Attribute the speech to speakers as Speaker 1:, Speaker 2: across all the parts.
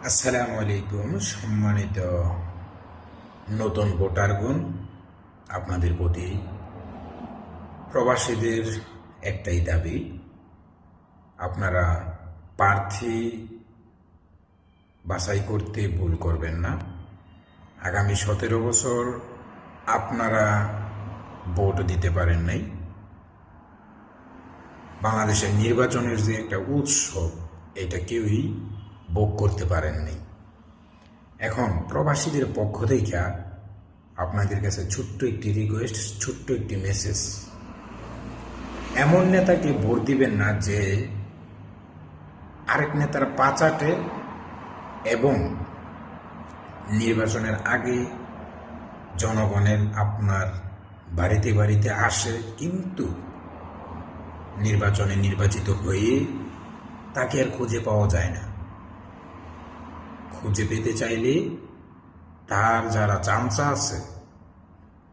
Speaker 1: আসসালামু আলাইকুম। সম্মানিত নতুন ভোটারগণ, আপনাদের প্রতি প্রবাসীদের একটাই দাবি, আপনারা প্রার্থী বাছাই করতে ভুল করবেন না। আগামী 17 বছর আপনারা ভোট দিতে পারেন নাই। বাংলাদেশের নির্বাচনের যে একটা উৎসব, এটা কেউই ভোগ করতে পারেন নাই। এখন প্রবাসীদের পক্ষ থেকে আপনাদের কাছে ছোট্ট একটি রিকোয়েস্ট, ছোট্ট একটি মেসেজ। এমন নেতাকে ভোট দিবেন না যে আরেক নেতার পা চাটে এবং নির্বাচনের আগে জনগণের আপনার বাড়িতে বাড়িতে আসে, কিন্তু নির্বাচনে নির্বাচিত হয়ে তাকে আর খুঁজে পাওয়া যায় না। খুঁজে পেতে চাইলে তার যারা চামচা আছে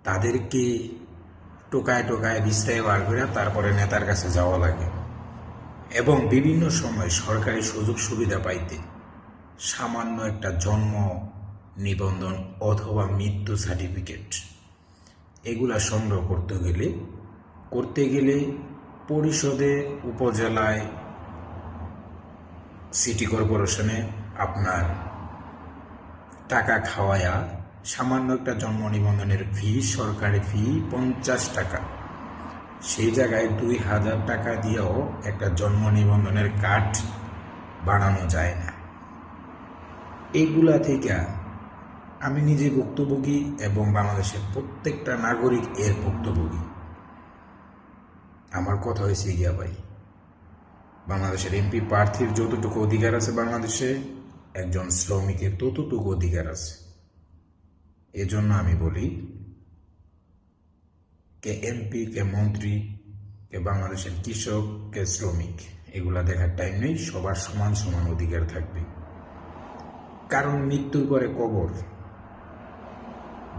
Speaker 1: তাদেরকে টোকায় টোকায় বিস্তায় বার করে তারপরে নেতার কাছে যাওয়া লাগে, এবং বিভিন্ন সময় সরকারি সুযোগ সুবিধা পাইতে সামান্য একটা জন্ম নিবন্ধন অথবা মৃত্যু সার্টিফিকেট এগুলা সংগ্রহ করতে গেলে পরিষদে, উপজেলায়, সিটি কর্পোরেশনে আপনার টাকা খাওয়ায়া সামান্য একটা জন্ম নিবন্ধনের ফি, সরকারি ফি 50 টাকা, সেই জায়গায় 2000 টাকা দিয়েও একটা জন্ম নিবন্ধনের কার্ড বানানো যায় না। এইগুলা থেকে আমি নিজে ভুক্তভোগী এবং বাংলাদেশের প্রত্যেকটা নাগরিক এর ভুক্তভোগী। আমার কথা হয়েছে গিয়া ভাই, বাংলাদেশের এমপি প্রার্থীর যতটুকু অধিকার আছে বাংলাদেশে, একজন শ্রমিকের ততটুকু অধিকার আছে। এজন্য আমি বলি, কে এমপি, কে মন্ত্রী, কে বাংলাদেশের কৃষক, কে শ্রমিক, এগুলা দেখার টাইম নেই। সবার সমান সমান অধিকার থাকবে। কারণ মৃত্যুর পরে কবর,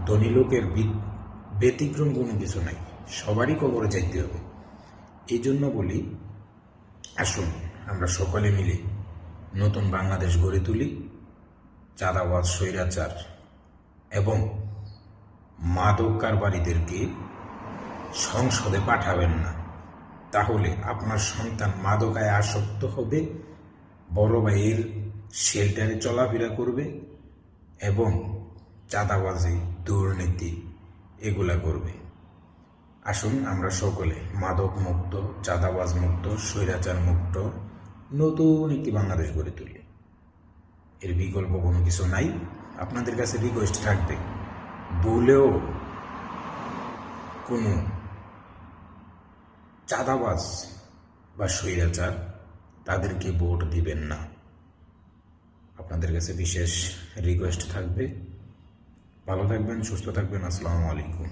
Speaker 1: ধনী লোকের ব্যতিক্রম কোনো কিছু নাই, সবারই কবরে যাইতে হবে। এই জন্য বলি, আসুন আমরা সকলে মিলে নতুন বাংলাদেশ গড়ে তুলি। চাঁদাবাজ, স্বৈরাচার এবং মাদক কারবারিদেরকে সংসদে পাঠাবেন না, তাহলে আপনার সন্তান মাদকায় আসক্ত হবে, বড় ভাইয়ের শেল্টারে চলাফেরা করবে এবং চাঁদাবাজি, দুর্নীতি এগুলা করবে। আসুন আমরা সকলে মাদক মুক্ত, চাঁদাবাজ মুক্ত, স্বৈরাচার মুক্ত নতুন একটি বাংলাদেশ গড়ে তুলি। এর বিকল্প কোনো কিছু নাই। আপনাদের কাছে রিকোয়েস্ট থাকবে, ভুলেও কোনো চাঁদাবাজ বা স্বৈরাচার তাদেরকে ভোট দিবেন না। আপনাদের কাছে বিশেষ রিকোয়েস্ট থাকবে। ভালো থাকবেন, সুস্থ থাকবেন। আসসালামু আলাইকুম।